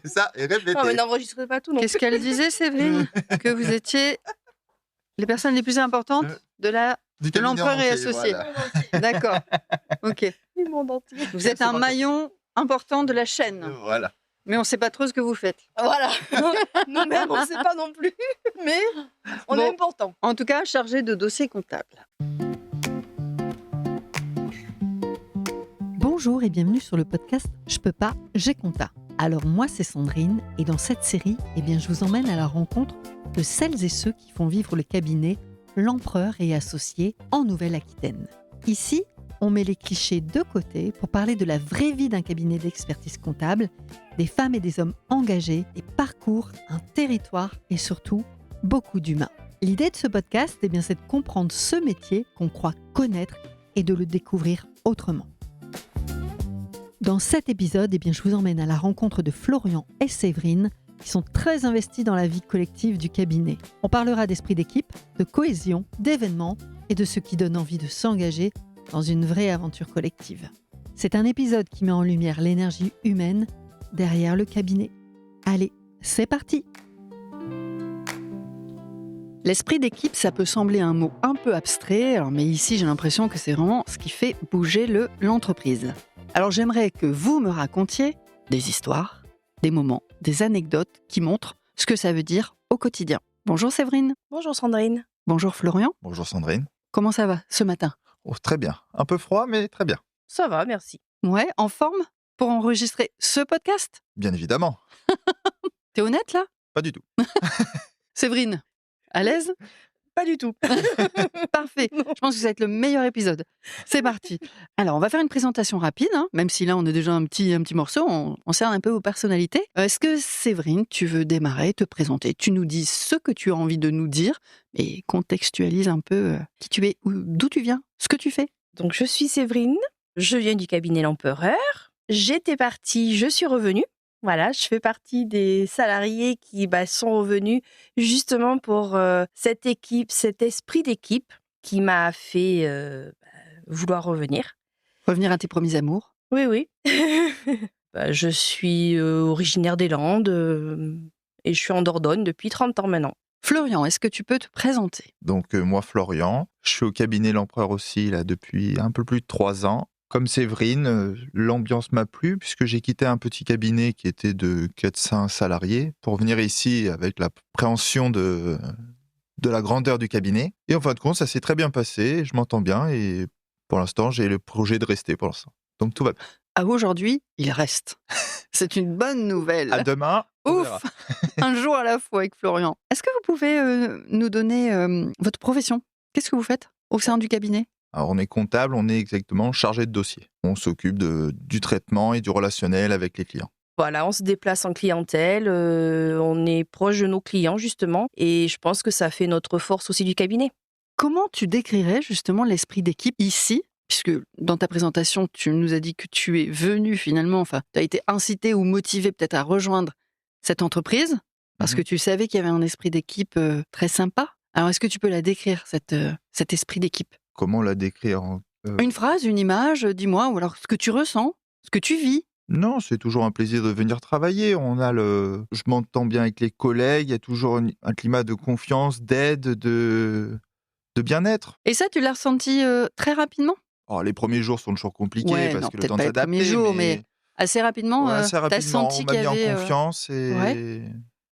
Ça, et répétez. Non, mais n'enregistrez pas tout non Qu'est-ce plus. qu'elle disait, Séverine? Que vous étiez les personnes les plus importantes de Du cabinet l'empereur en et entier, associé. voilà. D'accord. Ok. Le monde entier. Vous êtes un maillon important de la chaîne, Voilà. mais on ne sait pas trop ce que vous faites. Voilà. Nous-mêmes, on ne sait pas non plus, mais on Bon. est important. En tout cas, chargé de dossiers comptables. Bonjour et bienvenue sur le podcast Je peux pas, j'ai compta. Alors moi c'est Sandrine et dans cette série, je vous emmène à la rencontre de celles et ceux qui font vivre le cabinet L'Empereur et Associés en Nouvelle-Aquitaine. Ici, on met les clichés de côté pour parler de la vraie vie d'un cabinet d'expertise comptable, des femmes et des hommes engagés, des parcours, un territoire et surtout beaucoup d'humains. L'idée de ce podcast, c'est de comprendre ce métier qu'on croit connaître et de le découvrir autrement. Dans cet épisode, je vous emmène à la rencontre de Florian et Séverine, qui sont très investis dans la vie collective du cabinet. On parlera d'esprit d'équipe, de cohésion, d'événements et de ce qui donne envie de s'engager dans une vraie aventure collective. C'est un épisode qui met en lumière l'énergie humaine derrière le cabinet. Allez, c'est parti! L'esprit d'équipe, ça peut sembler un mot un peu abstrait, mais ici j'ai l'impression que c'est vraiment ce qui fait bouger l'entreprise. Alors j'aimerais que vous me racontiez des histoires, des moments, des anecdotes qui montrent ce que ça veut dire au quotidien. Bonjour Séverine. Bonjour Sandrine. Bonjour Florian. Bonjour Sandrine. Comment ça va ce matin? Oh, très bien. Un peu froid, mais très bien. Ça va, merci. Ouais, en forme pour enregistrer ce podcast? Bien évidemment. T'es honnête là? Pas du tout. Séverine, à l'aise? Pas du tout. Parfait. Je pense que ça va être le meilleur épisode. C'est parti. Alors, on va faire une présentation rapide, même si là, on a déjà un petit morceau. On sert un peu aux personnalités. Est-ce que, Séverine, tu veux démarrer, te présenter? Tu nous dis ce que tu as envie de nous dire et contextualise un peu qui tu es, d'où tu viens, ce que tu fais. Donc, je suis Séverine. Je viens du cabinet L'Empereur. J'étais partie, je suis revenue. Voilà, je fais partie des salariés qui sont revenus justement pour cette équipe, cet esprit d'équipe qui m'a fait vouloir revenir. Revenir à tes premiers amours. Oui, oui. Je suis originaire des Landes et je suis en Dordogne depuis 30 ans maintenant. Florian, est-ce que tu peux te présenter? Donc moi, Florian, je suis au cabinet L'Empereur aussi là depuis un peu plus de 3 ans. Comme Séverine, l'ambiance m'a plu puisque j'ai quitté un petit cabinet qui était de 400 salariés pour venir ici avec la préhension de la grandeur du cabinet. Et en fin de compte, ça s'est très bien passé, je m'entends bien et pour l'instant, j'ai le projet de rester pour l'instant. Donc tout va bien. À aujourd'hui, il reste. C'est une bonne nouvelle. À demain. On verra. Ouf. Un jour à la fois avec Florian. Est-ce que vous pouvez nous donner votre profession? Qu'est-ce que vous faites au sein du cabinet? Alors on est comptable, on est exactement chargé de dossier. On s'occupe du traitement et du relationnel avec les clients. Voilà, on se déplace en clientèle, on est proche de nos clients justement, et je pense que ça fait notre force aussi du cabinet. Comment tu décrirais justement l'esprit d'équipe ici? Puisque dans ta présentation, tu nous as dit que tu es venu finalement, tu as été incité ou motivé peut-être à rejoindre cette entreprise, parce que tu savais qu'il y avait un esprit d'équipe très sympa. Alors est-ce que tu peux la décrire, cet esprit d'équipe? Comment la décrire Une phrase, une image, dis-moi, ou alors ce que tu ressens, ce que tu vis. Non, c'est toujours un plaisir de venir travailler. Je m'entends bien avec les collègues, il y a toujours un climat de confiance, d'aide, de bien-être. Et ça, tu l'as ressenti très rapidement? Alors, les premiers jours sont toujours compliqués parce que le temps de peut-être pas les premiers jours, mais assez rapidement, assez t'as rapidement, senti on m'a qu'il y mis en avait... confiance et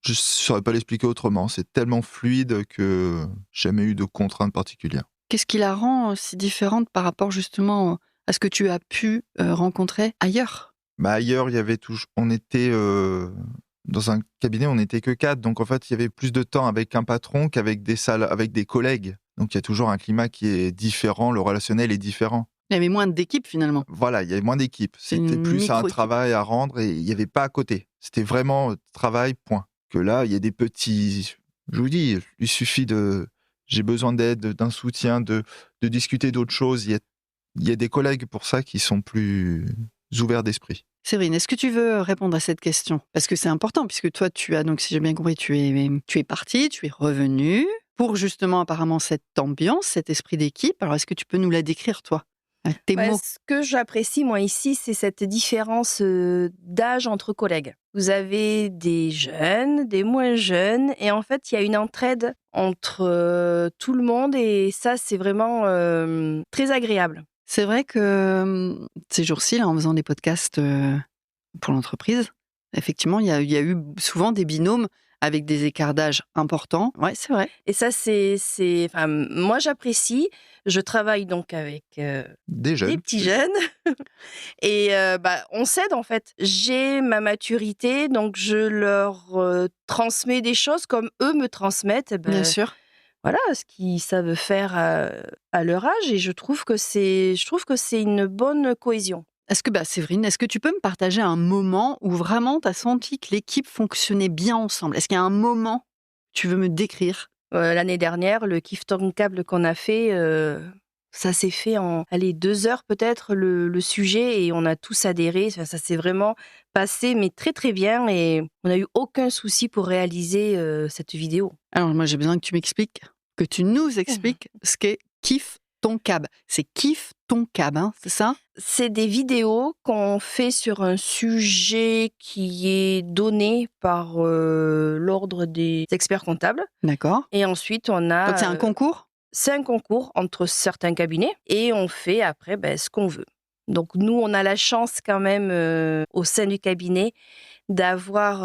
je ne saurais pas l'expliquer autrement. C'est tellement fluide que jamais eu de contraintes particulières. Qu'est-ce qui la rend si différente par rapport justement à ce que tu as pu rencontrer ailleurs? Ailleurs, il y avait on était dans un cabinet, on n'était que 4, donc en fait, il y avait plus de temps avec un patron qu'avec avec des collègues. Donc il y a toujours un climat qui est différent, le relationnel est différent. Il y avait moins d'équipes finalement. Voilà, il y avait moins d'équipes. C'était une plus un micro-équipe. travail à rendre et il n'y avait pas à côté. C'était vraiment travail, point. Que là, il y a des petits... Je vous dis, il suffit j'ai besoin d'aide, d'un soutien, de discuter d'autres choses. Il y a des collègues pour ça qui sont plus ouverts d'esprit. Séverine, est-ce que tu veux répondre à cette question? Parce que c'est important, puisque toi, tu as, donc si j'ai bien compris, tu es parti, tu es revenu pour justement apparemment cette ambiance, cet esprit d'équipe. Alors, est-ce que tu peux nous la décrire, toi? Tes mots. Ce que j'apprécie, moi, ici, c'est cette différence d'âge entre collègues. Vous avez des jeunes, des moins jeunes, et en fait, il y a une entraide entre tout le monde, et ça, c'est vraiment très agréable. C'est vrai que ces jours-ci, là, en faisant des podcasts pour l'entreprise, effectivement, il y a eu souvent des binômes avec des écarts d'âge importants. Ouais, c'est vrai. Et ça, enfin, moi, j'apprécie. Je travaille donc avec Des jeunes. des petits jeunes. Et on s'aide, en fait. J'ai ma maturité, donc je leur transmets des choses comme eux me transmettent. Bien sûr. Voilà, ce qu'ils savent faire à leur âge. Et je trouve que c'est une bonne cohésion. Est-ce que, Séverine, est-ce que tu peux me partager un moment où vraiment tu as senti que l'équipe fonctionnait bien ensemble? Est-ce qu'il y a un moment que tu veux me décrire? L'année dernière, le Kifton Câble qu'on a fait, ça s'est fait en 2 heures peut-être le sujet, et on a tous adhéré. Ça s'est vraiment passé, mais très très bien, et on n'a eu aucun souci pour réaliser cette vidéo. Alors moi j'ai besoin que tu m'expliques, que tu nous expliques ce qu'est Kiffe ton câble. C'est Kiffe ton câble, hein, c'est ça? C'est des vidéos qu'on fait sur un sujet qui est donné par l'ordre des experts comptables. D'accord. Et ensuite, on a... Donc c'est un concours? C'est un concours entre certains cabinets, et on fait après ce qu'on veut. Donc nous, on a la chance quand même au sein du cabinet d'avoir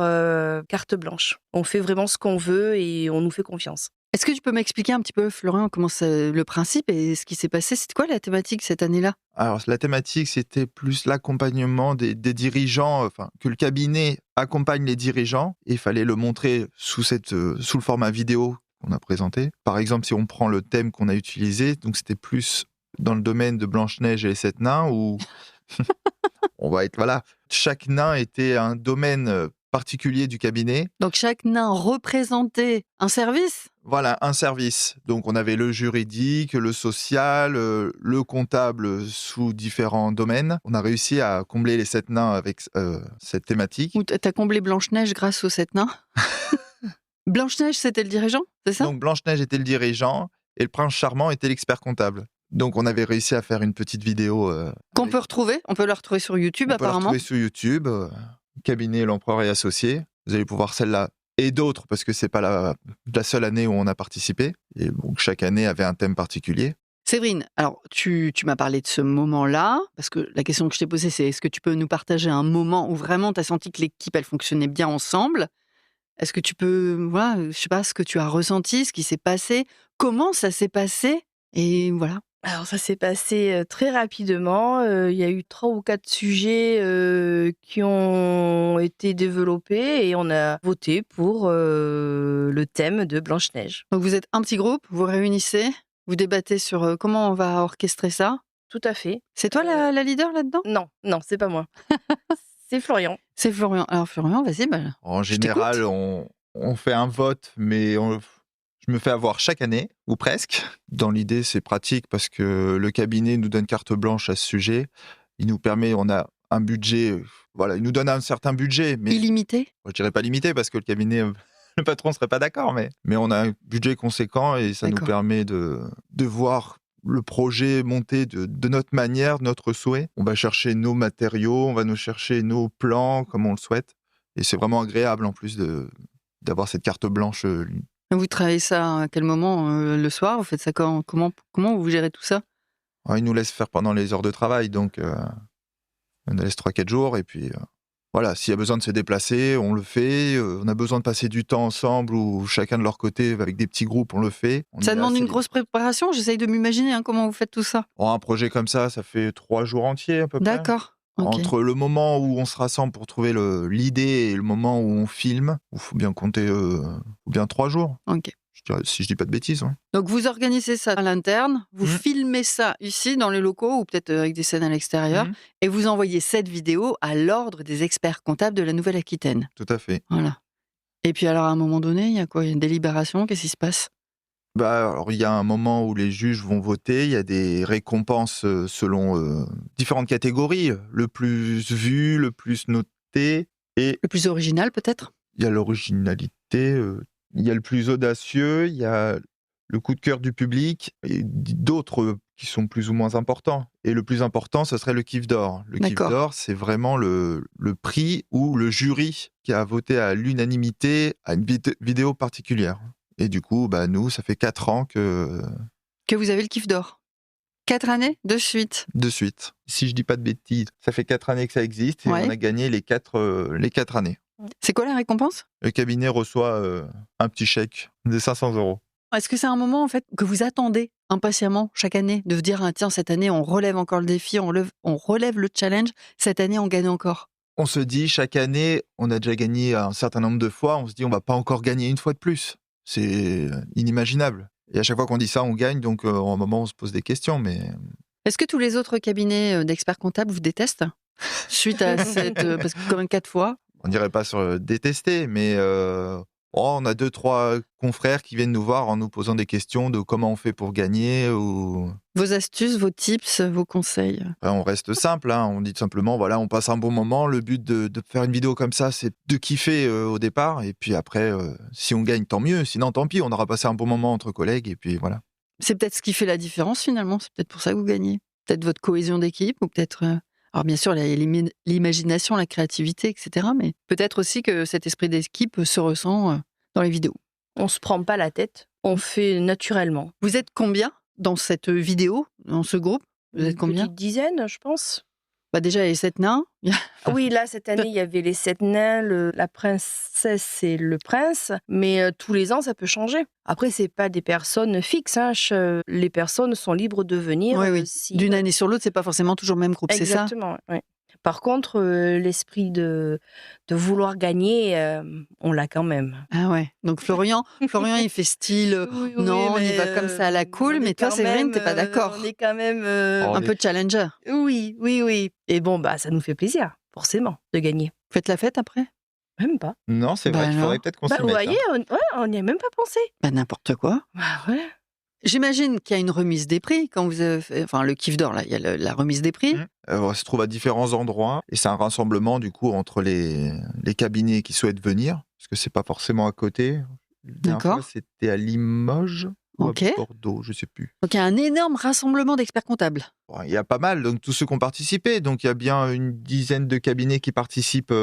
carte blanche. On fait vraiment ce qu'on veut et on nous fait confiance. Est-ce que tu peux m'expliquer un petit peu, Florian, comment le principe et ce qui s'est passé? C'était quoi la thématique cette année-là? Alors, la thématique, c'était plus l'accompagnement des dirigeants, que le cabinet accompagne les dirigeants. Et il fallait le montrer sous le format vidéo qu'on a présenté. Par exemple, si on prend le thème qu'on a utilisé, donc c'était plus dans le domaine de Blanche-Neige et les 7 nains, où chaque nain était un domaine particulier du cabinet. Donc chaque nain représentait un service? Voilà, un service. Donc on avait le juridique, le social, le comptable sous différents domaines. On a réussi à combler les 7 nains avec cette thématique. Ou t'as comblé Blanche-Neige grâce aux 7 nains? Blanche-Neige, c'était le dirigeant, c'est ça? Donc Blanche-Neige était le dirigeant et le prince charmant était l'expert comptable. Donc on avait réussi à faire une petite vidéo. Qu'on peut retrouver? On peut la retrouver sur YouTube apparemment? On peut la retrouver sur YouTube, cabinet L'Empereur et Associés. Vous allez pouvoir celle-là et d'autres, parce que c'est pas la seule année où on a participé. Et donc chaque année avait un thème particulier. Séverine, alors tu m'as parlé de ce moment-là, parce que la question que je t'ai posée, c'est est-ce que tu peux nous partager un moment où vraiment tu as senti que l'équipe, elle fonctionnait bien ensemble? Est-ce que tu peux, je sais pas, ce que tu as ressenti, ce qui s'est passé, comment ça s'est passé? Et voilà. Alors ça s'est passé très rapidement. Il y a eu 3 ou 4 sujets qui ont été développés, et on a voté pour le thème de Blanche-Neige. Donc vous êtes un petit groupe, vous réunissez, vous débattez sur comment on va orchestrer ça? Tout à fait. C'est toi la leader là-dedans? Non, c'est pas moi. C'est Florian. C'est Florian. Alors Florian, vas-y. En général, on fait un vote, mais je me fais avoir chaque année, ou presque. Dans l'idée, c'est pratique parce que le cabinet nous donne carte blanche à ce sujet. Il nous permet, on a un budget, il nous donne un certain budget. Mais illimité? Je dirais pas limité parce que le cabinet, le patron ne serait pas d'accord, mais on a un budget conséquent et ça nous permet de voir le projet monter de notre manière, de notre souhait. On va chercher nos matériaux, on va nous chercher nos plans comme on le souhaite. Et c'est vraiment agréable en plus d'avoir cette carte blanche. Vous travaillez ça à quel moment? Le soir? Vous faites ça comment vous gérez tout ça? Ils nous laissent faire pendant les heures de travail, donc on nous laisse 3-4 jours. Et puis s'il y a besoin de se déplacer, on le fait. On a besoin de passer du temps ensemble ou chacun de leur côté avec des petits groupes, on le fait. Ça demande une grosse préparation? J'essaye de m'imaginer comment vous faites tout ça. Un projet comme ça fait 3 jours entiers à peu près. D'accord. Okay. Entre le moment où on se rassemble pour trouver l'idée et le moment où on filme, il faut bien compter bien 3 jours. Ok. Si je dis pas de bêtises. Ouais. Donc vous organisez ça à l'interne, vous filmez ça ici dans les locaux ou peut-être avec des scènes à l'extérieur, et vous envoyez cette vidéo à l'ordre des experts comptables de la Nouvelle-Aquitaine. Tout à fait. Voilà. Et puis alors à un moment donné, il y a quoi? Il y a une délibération, qu'est-ce qui se passe? Alors, il y a un moment où les juges vont voter, il y a des récompenses selon différentes catégories, le plus vu, le plus noté et... Le plus original peut-être? Il y a l'originalité, il y a le plus audacieux, il y a le coup de cœur du public et d'autres qui sont plus ou moins importants. Et le plus important, ce serait le kiff d'or. Le kiff D'accord. d'or, c'est vraiment le prix où le jury qui a voté à l'unanimité à une vidéo particulière. Et du coup, nous, ça fait 4 ans Que vous avez le kiff d'or. 4 années de suite. de suite. Si je dis pas de bêtises, ça fait 4 années que ça existe et Ouais. on a gagné les 4 années. C'est quoi la récompense ? Le cabinet reçoit un petit chèque de 500 €. Est-ce que c'est un moment en fait que vous attendez impatiemment chaque année de vous dire tiens, cette année on relève encore le défi, on relève le challenge, cette année on gagne encore. On se dit, chaque année, on a déjà gagné un certain nombre de fois, on se dit, on va pas encore gagner une fois de plus. C'est inimaginable. Et à chaque fois qu'on dit ça, on gagne, donc à un moment, on se pose des questions, mais Est-ce que tous les autres cabinets d'experts comptables vous détestent suite à cette parce que quand même 4 fois. on n'irait pas sur détester, mais on a 2-3 confrères qui viennent nous voir en nous posant des questions de comment on fait pour gagner, ou Vos astuces, vos tips, vos conseils. on reste simple, hein. On dit tout simplement, voilà, on passe un bon moment. Le but de faire une vidéo comme ça, c'est de kiffer au départ. Et puis après, si on gagne, tant mieux. Sinon, tant pis, on aura passé un bon moment entre collègues. Et puis voilà. C'est peut-être ce qui fait la différence finalement, c'est peut-être pour ça que vous gagnez. Peut-être votre cohésion d'équipe ou peut-être... Alors bien sûr, il y a l'imagination, la créativité, etc. Mais peut-être aussi que cet esprit d'équipe se ressent dans les vidéos. On se prend pas la tête, on fait naturellement. Vous êtes combien dans cette vidéo, dans ce groupe ? Vous êtes Une combien ? petite dizaine, je pense. Déjà, il y a les 7 nains. Oui, là, cette année, il y avait les 7 nains, la princesse et le prince. Mais tous les ans, ça peut changer. Après, c'est pas des personnes fixes. Hein. Les personnes sont libres de venir. Oui. Si... D'une année sur l'autre, c'est pas forcément toujours le même groupe, c'est ça ? Exactement, oui. Par contre, l'esprit de vouloir gagner, on l'a quand même. Ah ouais. Donc Florian, il fait style Oui, non, on y mais, va comme ça à la cool, mais toi, Séverine, t'es pas d'accord. On est quand même... Un peu challenger. Oui. Et bon, ça nous fait plaisir, forcément, de gagner. Faites la fête après ? Même pas. Non, c'est vrai, il faudrait peut-être qu'on s'y Vous mette. voyez, on n'y a même pas pensé. N'importe quoi. Ouais. J'imagine qu'il y a une remise des prix quand vous avez fait, le kiff d'or, là, il y a la remise des prix. On se trouve à différents endroits et c'est un rassemblement du coup entre les cabinets qui souhaitent venir, parce que c'est pas forcément à côté. La dernière D'accord. fois, c'était à Limoges ou Ok. à Bordeaux, je sais plus. Donc il y a un énorme rassemblement d'experts comptables. Bon, il y a pas mal, donc tous ceux qui ont participé, donc il y a bien une dizaine de cabinets qui participent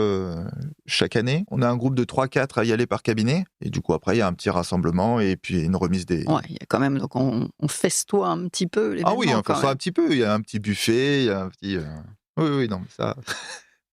chaque année. On a un groupe de 3-4 à y aller par cabinet, et du coup après il y a un petit rassemblement et puis une remise des... Ouais, il y a quand même, donc on festoie un petit peu l'événement. Ah oui, on quand fait ça même. un petit peu, il y a un petit buffet, il y a un petit... Oui, non, mais ça...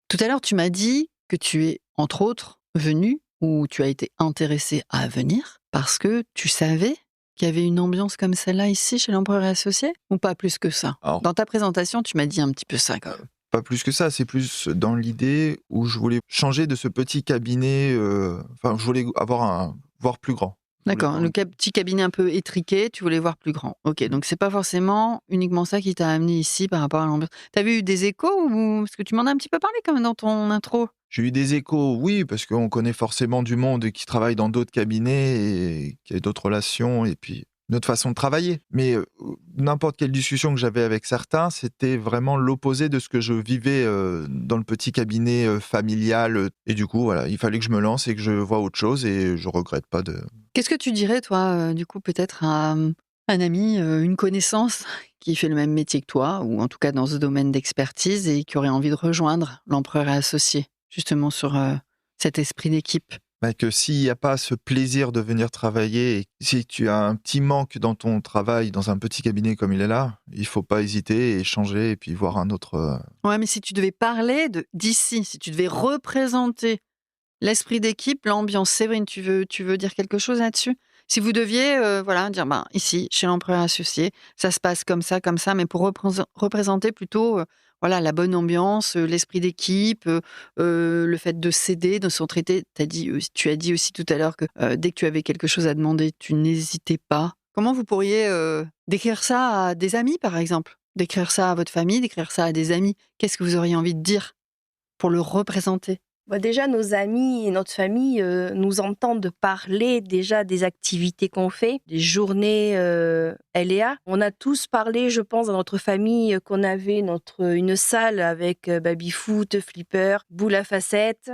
Tout à l'heure, tu m'as dit que tu es, entre autres, venu ou tu as été intéressé à venir parce que tu savais qu'il y avait une ambiance comme celle-là ici chez l'Empereur et Associés ou pas plus que ça ? Alors, Dans ta présentation, tu m'as dit un petit peu ça quand même. pas plus que ça, c'est plus dans l'idée où je voulais changer de ce petit cabinet, je voulais voir plus grand. D'accord, le petit cabinet un peu étriqué, tu voulais voir plus grand. Ok, donc c'est pas forcément uniquement ça qui t'a amené ici par rapport à l'ambiance. T'avais eu des échos ou... Parce que tu m'en as un petit peu parlé quand même dans ton intro. J'ai eu des échos, oui, parce qu'on connaît forcément du monde qui travaille dans d'autres cabinets et qui a d'autres relations et puis notre façon de travailler. Mais n'importe quelle discussion que j'avais avec certains, c'était vraiment l'opposé de ce que je vivais dans le petit cabinet familial. Et du coup, voilà, il fallait que je me lance et que je vois autre chose et je regrette pas de... Qu'est-ce que tu dirais, toi, du coup, peut-être à un ami, une connaissance qui fait le même métier que toi, ou en tout cas dans ce domaine d'expertise et qui aurait envie de rejoindre l'Empereur et Associés, justement sur cet esprit d'équipe ? Que s'il n'y a pas ce plaisir de venir travailler, et si tu as un petit manque dans ton travail, dans un petit cabinet comme il est là, il ne faut pas hésiter et changer et puis voir un autre... Ouais, mais si tu devais parler d'ici, si tu devais représenter l'esprit d'équipe, l'ambiance, Séverine, tu veux dire quelque chose là-dessus ? Si vous deviez dire, ici, chez l'Empereur Associé, ça se passe comme ça, mais pour représenter plutôt la bonne ambiance, l'esprit d'équipe, le fait de s'aider, de s'entraider. Tu as dit aussi tout à l'heure que dès que tu avais quelque chose à demander, tu n'hésitais pas. Comment vous pourriez décrire ça à des amis, par exemple ? Décrire ça à votre famille, décrire ça à des amis ? Qu'est-ce que vous auriez envie de dire pour le représenter ? Déjà, nos amis et notre famille nous entendent parler déjà des activités qu'on fait, des journées LEA. On a tous parlé, je pense, dans notre famille qu'on avait une salle avec baby-foot, flipper, boule à facettes.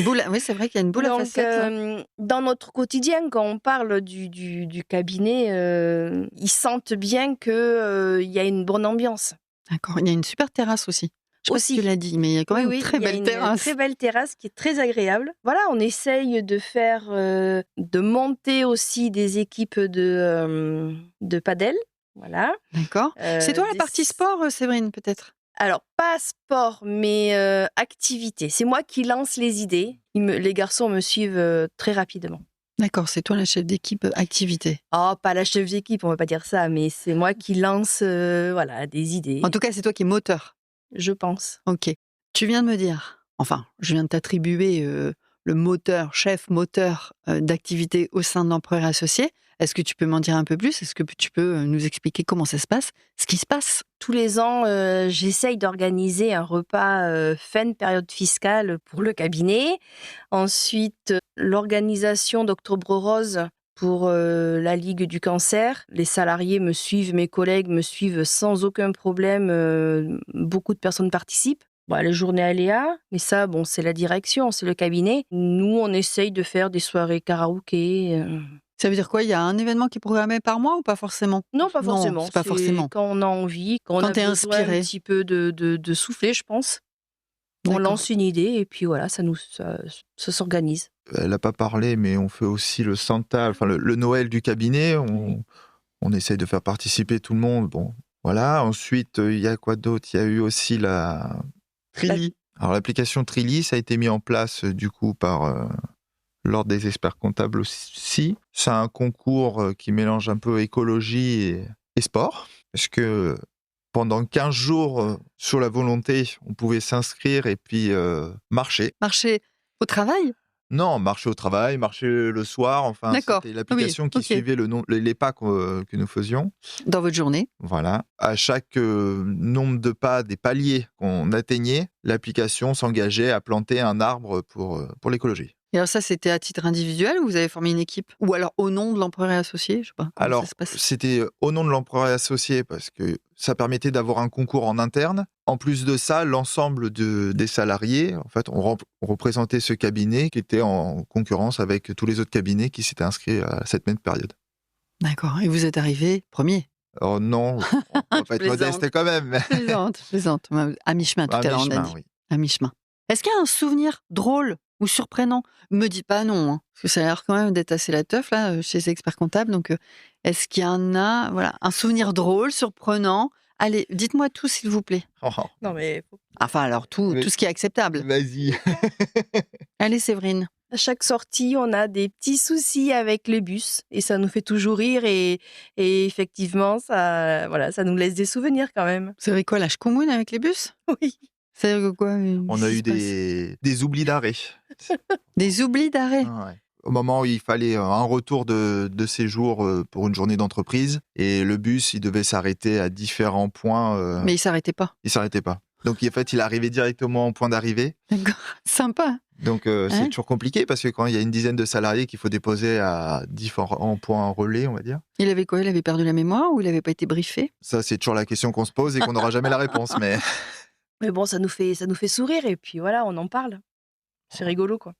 Oui, c'est vrai qu'il y a une boule à Donc, facettes. dans notre quotidien, quand on parle du cabinet, ils sentent bien qu'il y a une bonne ambiance. D'accord. Il y a une super terrasse aussi. Je sais pas si tu Aussi. l'as dit, mais il y a quand même une très Il y a belle une terrasse. très belle terrasse qui est très agréable. Voilà, on essaye de monter aussi des équipes de padel. Voilà. D'accord. C'est toi la Des partie sport, Séverine, peut-être? Alors, pas sport, mais activité. C'est moi qui lance les idées. Les garçons me suivent très rapidement. D'accord, c'est toi la chef d'équipe activité. Oh, pas la chef d'équipe, on va pas dire ça, mais c'est moi qui lance voilà, des idées, En tout cas, c'est toi qui es moteur. je pense. Ok. Tu viens de me dire, enfin, je viens de t'attribuer le moteur, chef moteur d'activité au sein de l'Empereur Associé. Est-ce que tu peux m'en dire un peu plus? Est-ce que tu peux nous expliquer comment ça se passe? Ce qui se passe? Tous les ans, j'essaye d'organiser un repas fin de période fiscale pour le cabinet. Ensuite, l'organisation d'Octobre Rose pour la Ligue du cancer. Les salariés me suivent, mes collègues me suivent sans aucun problème. Beaucoup de personnes participent. Bon, les journées aléas, mais ça, bon, c'est la direction, c'est le cabinet. Nous, on essaye de faire des soirées karaoké. Ça veut dire quoi? Il y a un événement qui est programmé par mois ou pas forcément? Non, pas Non, forcément. c'est pas forcément. Quand on a envie, quand on Quand a t'es besoin un inspiré. petit peu de souffler, je pense. On D'accord. lance une idée et puis voilà, ça s'organise. Elle n'a pas parlé, mais on fait aussi le Santa, enfin le Noël du cabinet. On essaye de faire participer tout le monde. Bon, voilà. Ensuite, il y a quoi d'autre? Il y a eu aussi la Trilly. Alors l'application Trilly, ça a été mis en place du coup par l'Ordre des experts comptables aussi. C'est un concours qui mélange un peu écologie et sport. Parce que pendant 15 jours, sur la volonté, on pouvait s'inscrire et puis marcher. Marcher au travail? Non, marcher au travail, marcher le soir. Enfin, D'accord. c'était l'application qui ok. suivait les pas que nous faisions. Dans votre journée? Voilà. À chaque nombre de pas, des paliers qu'on atteignait, l'application s'engageait à planter un arbre pour l'écologie. Et alors ça, c'était à titre individuel ou vous avez formé une équipe? Ou alors au nom de l'Empereur et Associé? Je sais pas. Comment Alors, ça se passe? c'était au nom de l'Empereur et Associé parce que ça permettait d'avoir un concours en interne. En plus de ça, l'ensemble des salariés, en fait, on représentait ce cabinet qui était en concurrence avec tous les autres cabinets qui s'étaient inscrits à cette même période. D'accord. Et vous êtes arrivé premier? Oh non, on va pas être modeste quand même. Plaisante. À mi-chemin, tout à l'heure, on a dit. Oui. À mi-chemin. Est-ce qu'il y a un souvenir drôle ou surprenant? Me dis pas non, hein, parce que ça a l'air quand même d'être assez la teuf là, chez les experts comptables. Donc, est-ce qu'il y en a, voilà, un souvenir drôle, surprenant? Allez, dites-moi tout, s'il vous plaît. Oh, Non, mais Enfin, alors tout ce qui est acceptable. vas-y. Allez, Séverine. à chaque sortie, on a des petits soucis avec les bus et ça nous fait toujours rire et effectivement, ça nous laisse des souvenirs quand même. Vous savez quoi, la schkoumoune avec les bus? Oui. C'est quoi? On a eu des oublis d'arrêt. Des oublis d'arrêt. Ouais. Au moment où il fallait un retour de séjour pour une journée d'entreprise et le bus, il devait s'arrêter à différents points. Mais il s'arrêtait pas. Il s'arrêtait pas. Donc en fait, il arrivait directement au point d'arrivée. D'accord. Sympa. Donc c'est toujours compliqué parce que quand il y a une dizaine de salariés qu'il faut déposer à différents points relais, on va dire. Il avait quoi? Il avait perdu la mémoire ou il n'avait pas été briefé? Ça, c'est toujours la question qu'on se pose et qu'on n'aura jamais la réponse. Mais bon, ça nous fait sourire et puis voilà, on en parle. C'est rigolo quoi.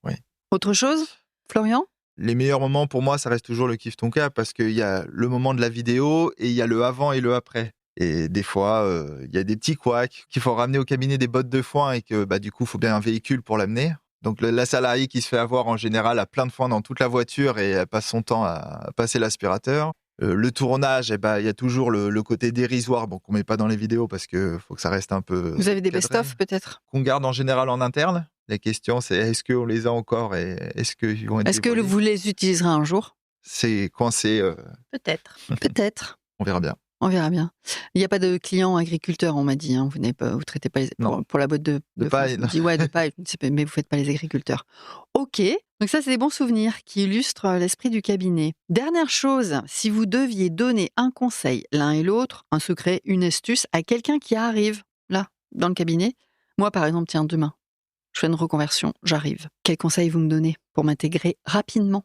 Autre chose, Florian? Les meilleurs moments pour moi, ça reste toujours le kiff ton cas parce qu'il y a le moment de la vidéo et il y a le avant et le après. Et des fois, il y a des petits couacs qu'il faut ramener au cabinet des bottes de foin et que du coup, il faut bien un véhicule pour l'amener. Donc la salariée qui se fait avoir en général a plein de foin dans toute la voiture et elle passe son temps à passer l'aspirateur. Le tournage, il y a toujours le côté dérisoire, qu'on met pas dans les vidéos parce que faut que ça reste un peu. Vous avez des cadré. best-of peut-être? Qu'on garde en général en interne. La question, c'est est-ce qu'on les a encore et est-ce qu'ils vont être Est-ce que dévoilés. vous les utiliserez un jour? C'est quand c'est. Peut-être. Peut-être. On verra bien. On verra bien. Il n'y a pas de clients agriculteurs, on m'a dit. Hein. Vous ne traitez pas les pour la boîte de paille. On dit de paille, mais vous ne faites pas les agriculteurs. Ok. Donc ça, c'est des bons souvenirs qui illustrent l'esprit du cabinet. Dernière chose, si vous deviez donner un conseil, l'un et l'autre, un secret, une astuce, à quelqu'un qui arrive là, dans le cabinet, moi par exemple, tiens, demain, je fais une reconversion, j'arrive. Quel conseil vous me donnez pour m'intégrer rapidement?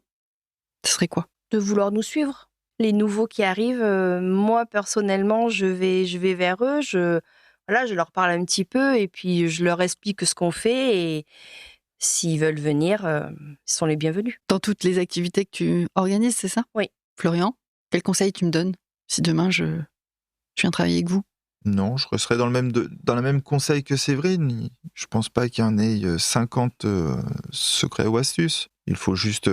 Ce serait quoi? De vouloir nous suivre. Les nouveaux qui arrivent, moi personnellement, je vais vers eux, je leur parle un petit peu et puis je leur explique ce qu'on fait et s'ils veulent venir, ils sont les bienvenus. Dans toutes les activités que tu organises, c'est ça? Oui. Florian, quel conseil tu me donnes si demain je viens travailler avec vous? Non, je resterai dans le même conseil que Séverine. Je pense pas qu'il y en ait 50 secrets ou astuces. Il faut juste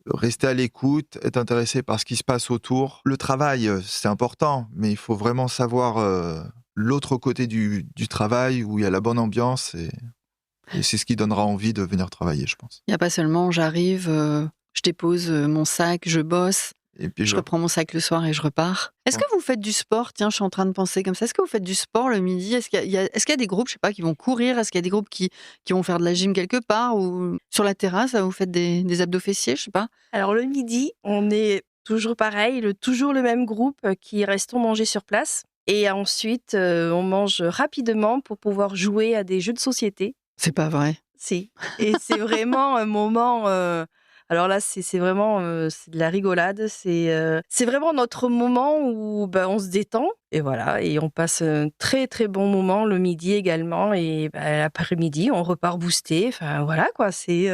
rester à l'écoute, être intéressé par ce qui se passe autour. Le travail, c'est important, mais il faut vraiment savoir l'autre côté du travail où il y a la bonne ambiance et c'est ce qui donnera envie de venir travailler, je pense. Il n'y a pas seulement j'arrive, je dépose mon sac, je bosse, Et puis je reprends mon sac le soir et je repars. Est-ce que vous faites du sport? Tiens, je suis en train de penser comme ça. Est-ce que vous faites du sport le midi? Est-ce qu'il y a des groupes, je sais pas, qui vont courir? Est-ce qu'il y a des groupes qui vont faire de la gym quelque part? Ou sur la terrasse, vous faites des abdos fessiers, je sais pas? Alors le midi, on est toujours pareil, toujours le même groupe qui restons manger sur place. Et ensuite, on mange rapidement pour pouvoir jouer à des jeux de société. C'est pas vrai. Si. Et c'est vraiment un moment... alors là, c'est vraiment c'est de la rigolade. C'est vraiment notre moment où on se détend. Et voilà, et on passe un très très bon moment le midi également. Et l'après-midi, on repart boosté. Enfin voilà quoi, c'est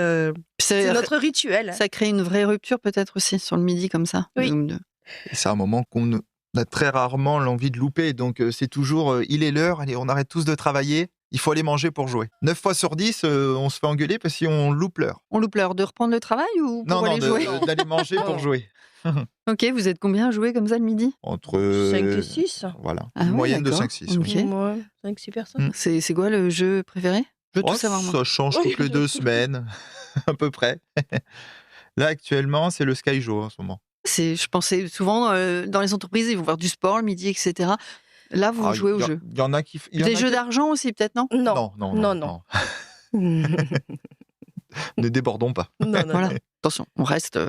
notre rituel. Ça crée une vraie rupture peut-être aussi sur le midi comme ça. Oui. Et c'est un moment qu'on a très rarement l'envie de louper. Donc c'est toujours, il est l'heure, allez, on arrête tous de travailler. Il faut aller manger pour jouer. 9 fois sur 10, on se fait engueuler parce qu'on loupe l'heure. On loupe l'heure de reprendre le travail ou pour aller jouer? D'aller manger pour jouer. Ok, vous êtes combien à jouer comme ça le midi? Entre 5 et 6. Voilà, Ah une ouais, moyenne de d'accord. 5-6. Ok. Oui. Ouais, 5-6 personnes. C'est quoi le jeu préféré? Je veux tout savoir moi. Ça change toutes les 2 semaines, à peu près. Là, actuellement, c'est le Skyjo en ce moment. Je pensais souvent dans les entreprises, ils vont faire du sport le midi, etc. Là, vous jouez au jeu. Il y en a qui... Des jeux d'argent aussi, peut-être, non? Non. Ne débordons pas. Non. Voilà. Attention, on reste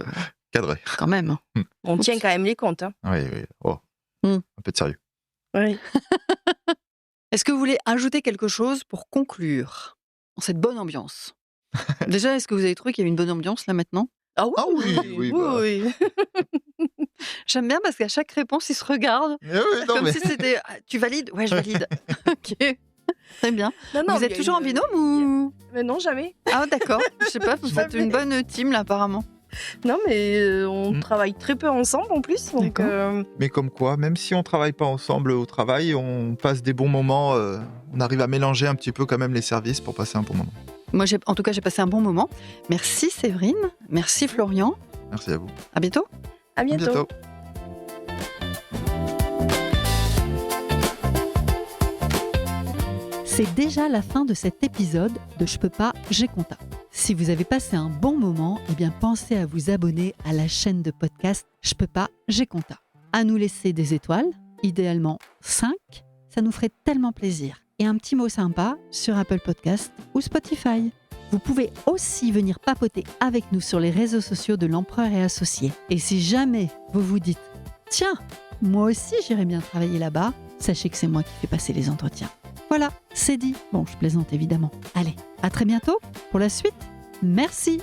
Cadré. quand même. Hein. On tient quand même les comptes. Hein. Oui. Oh. Un peu de sérieux. Oui. Est-ce que vous voulez ajouter quelque chose pour conclure dans cette bonne ambiance? Déjà, est-ce que vous avez trouvé qu'il y avait une bonne ambiance là maintenant? Ah oui. oui. J'aime bien parce qu'à chaque réponse, ils se regardent. Comme si c'était tu valides? Ouais, je valide. Ok. Très bien. Non, vous êtes toujours en binôme ou? Mais non, jamais. Ah d'accord. Je sais pas, vous faites une bonne team là apparemment. Non, mais on travaille très peu ensemble en plus. Donc, Mais comme quoi, même si on travaille pas ensemble au travail, on passe des bons moments. On arrive à mélanger un petit peu quand même les services pour passer un bon moment. Moi, en tout cas, j'ai passé un bon moment. Merci Séverine. Merci Florian. Merci à vous. À bientôt. à bientôt. C'est déjà la fin de cet épisode de Je peux pas, j'ai compta. Si vous avez passé un bon moment, eh bien pensez à vous abonner à la chaîne de podcast Je peux pas, j'ai compta. À nous laisser des étoiles, idéalement 5, ça nous ferait tellement plaisir. Et un petit mot sympa sur Apple Podcast ou Spotify. Vous pouvez aussi venir papoter avec nous sur les réseaux sociaux de l'Empereur et Associés. Et si jamais vous vous dites « Tiens, moi aussi j'irais bien travailler là-bas », sachez que c'est moi qui fais passer les entretiens. Voilà, c'est dit. Bon, je plaisante évidemment. Allez, à très bientôt pour la suite. Merci.